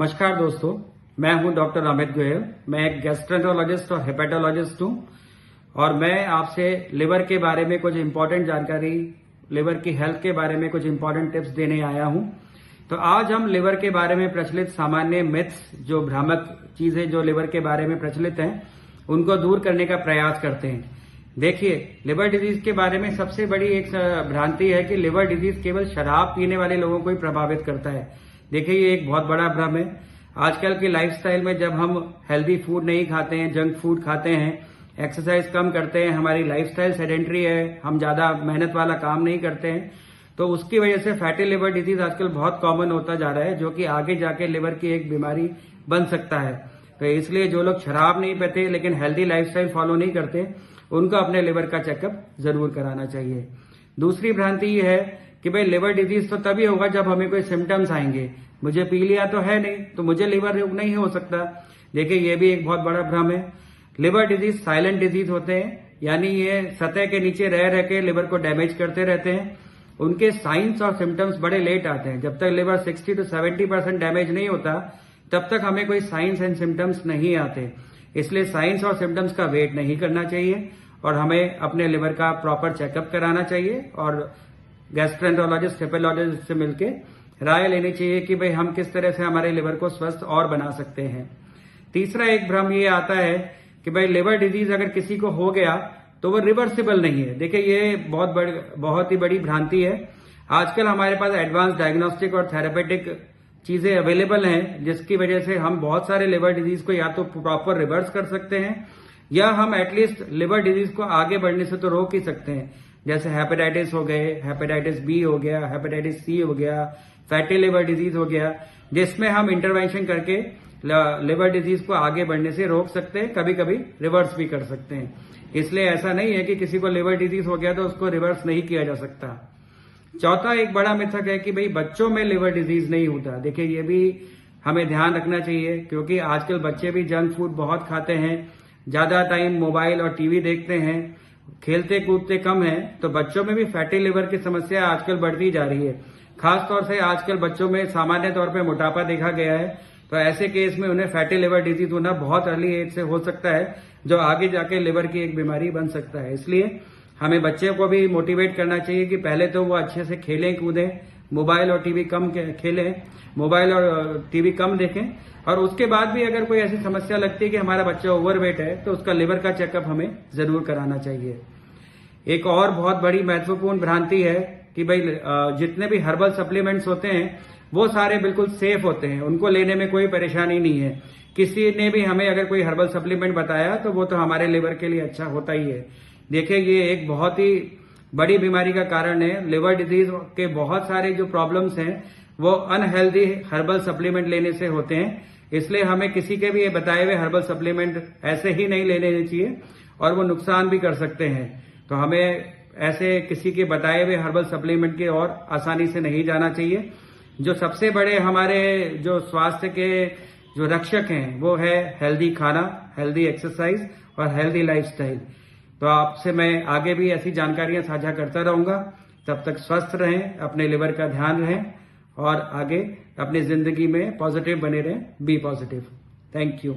नमस्कार दोस्तों, मैं हूं डॉक्टर अमित गोयल। मैं एक गैस्ट्रेंटरोलॉजिस्ट और हेपेटोलॉजिस्ट हूं और मैं आपसे लिवर के बारे में कुछ इंपॉर्टेंट जानकारी, लिवर की हेल्थ के बारे में कुछ इंपॉर्टेंट टिप्स देने आया हूं। तो आज हम लिवर के बारे में प्रचलित सामान्य मिथ्स, जो भ्रामक चीजें जो लिवर के बारे में प्रचलित हैं, उनको दूर करने का प्रयास करते हैं। देखिए, लिवर डिजीज के बारे में सबसे बड़ी एक भ्रांति है कि लिवर डिजीज केवल शराब पीने वाले लोगों को ही प्रभावित करता है। देखिए, ये एक बहुत बड़ा भ्रम है। आजकल की लाइफस्टाइल में जब हम हेल्दी फूड नहीं खाते हैं, जंक फूड खाते हैं, एक्सरसाइज कम करते हैं, हमारी लाइफस्टाइल सेडेंटरी है, हम ज्यादा मेहनत वाला काम नहीं करते हैं, तो उसकी वजह से फैटी लिवर डिजीज आजकल बहुत कॉमन होता जा रहा है, जो कि आगे जाके लिवर की एक बीमारी बन सकता है। तो इसलिए जो लोग शराब नहीं पीते लेकिन हेल्दी लाइफस्टाइल फॉलो नहीं करते, उनको अपने लिवर का चेकअप जरूर कराना चाहिए। दूसरी भ्रांति ये है कि भाई लिवर डिजीज तो तभी होगा जब हमें कोई सिम्टम्स आएंगे। मुझे पी लिया तो है नहीं, तो मुझे लिवर रोग नहीं हो सकता। देखिए, ये भी एक बहुत बड़ा भ्रम है। लिवर डिजीज साइलेंट डिजीज होते हैं, यानी ये सतह के नीचे रह रह के लिवर को डैमेज करते रहते हैं। उनके साइंस और सिम्टम्स बड़े लेट आते हैं। जब तक लिवर 60 to 70% डैमेज नहीं होता, तब तक हमें कोई साइंस एंड सिम्टम्स नहीं आते। इसलिए साइंस और सिम्टम्स का वेट नहीं करना चाहिए और हमें अपने लिवर का प्रॉपर चेकअप कराना चाहिए और गैस्ट्रेंटरोलॉजिस्ट, हेपेटोलॉजिस्ट से मिलके राय लेनी चाहिए कि भाई हम किस तरह से हमारे लिवर को स्वस्थ और बना सकते हैं। तीसरा एक भ्रम ये आता है कि भाई लिवर डिजीज अगर किसी को हो गया तो वो रिवर्सिबल नहीं है। देखिए, ये बहुत ही बड़ी भ्रांति है। आजकल हमारे पास एडवांस डायग्नोस्टिक और थेरेपेटिक चीजें अवेलेबल हैं, जिसकी वजह से हम बहुत सारे लिवर डिजीज को या तो प्रॉपर रिवर्स कर सकते हैं या हम एटलीस्ट लिवर डिजीज को आगे बढ़ने से तो रोक ही सकते हैं। जैसे हेपेटाइटिस हो गए, हेपेटाइटिस बी हो गया, हेपेटाइटिस सी हो गया, फैटी लिवर डिजीज हो गया, जिसमें हम इंटरवेंशन करके लिवर डिजीज को आगे बढ़ने से रोक सकते हैं, कभी कभी रिवर्स भी कर सकते हैं। इसलिए ऐसा नहीं है कि किसी को लिवर डिजीज हो गया तो उसको रिवर्स नहीं किया जा सकता। चौथा एक बड़ा मिथक है कि भाई बच्चों में लिवर डिजीज नहीं होता। देखिए, ये भी हमें ध्यान रखना चाहिए, क्योंकि आजकल बच्चे भी जंक फूड बहुत खाते हैं, ज्यादा टाइम मोबाइल और टीवी देखते हैं, खेलते कूदते कम है, तो बच्चों में भी फैटी लिवर की समस्या आजकल बढ़ती जा रही है। खासतौर से आजकल बच्चों में सामान्य तौर पे मोटापा देखा गया है, तो ऐसे केस में उन्हें फैटी लिवर डिजीज होना बहुत अर्ली एज से हो सकता है, जो आगे जाके लिवर की एक बीमारी बन सकता है। इसलिए हमें बच्चे को भी मोटिवेट करना चाहिए कि पहले तो वो अच्छे से खेलें कूदें, मोबाइल और टीवी कम खेलें, मोबाइल और टीवी कम देखें, और उसके बाद भी अगर कोई ऐसी समस्या लगती है कि हमारा बच्चा ओवरवेट है, तो उसका लिवर का चेकअप हमें जरूर कराना चाहिए। एक और बहुत बड़ी महत्वपूर्ण भ्रांति है कि भाई जितने भी हर्बल सप्लीमेंट्स होते हैं वो सारे बिल्कुल सेफ होते हैं, उनको लेने में कोई परेशानी नहीं है। किसी ने भी हमें अगर कोई हर्बल सप्लीमेंट बताया तो वो तो हमारे लिवर के लिए अच्छा होता ही है। देखिए, ये एक बहुत ही बड़ी बीमारी का कारण है। लिवर डिजीज के बहुत सारे जो प्रॉब्लम्स हैं वो अनहेल्दी हर्बल सप्लीमेंट लेने से होते हैं। इसलिए हमें किसी के भी ये बताए हुए हर्बल सप्लीमेंट ऐसे ही नहीं लेने चाहिए और वो नुकसान भी कर सकते हैं। तो हमें ऐसे किसी के बताए हुए हर्बल सप्लीमेंट की ओर आसानी से नहीं जाना चाहिए। जो सबसे बड़े हमारे जो स्वास्थ्य के जो रक्षक हैं वो है हेल्दी खाना, हेल्दी एक्सरसाइज और हेल्दी लाइफस्टाइल। तो आपसे मैं आगे भी ऐसी जानकारियां साझा करता रहूंगा। तब तक स्वस्थ रहें, अपने लिवर का ध्यान रहें और आगे अपनी जिंदगी में पॉजिटिव बने रहें। Be positive. Thank you.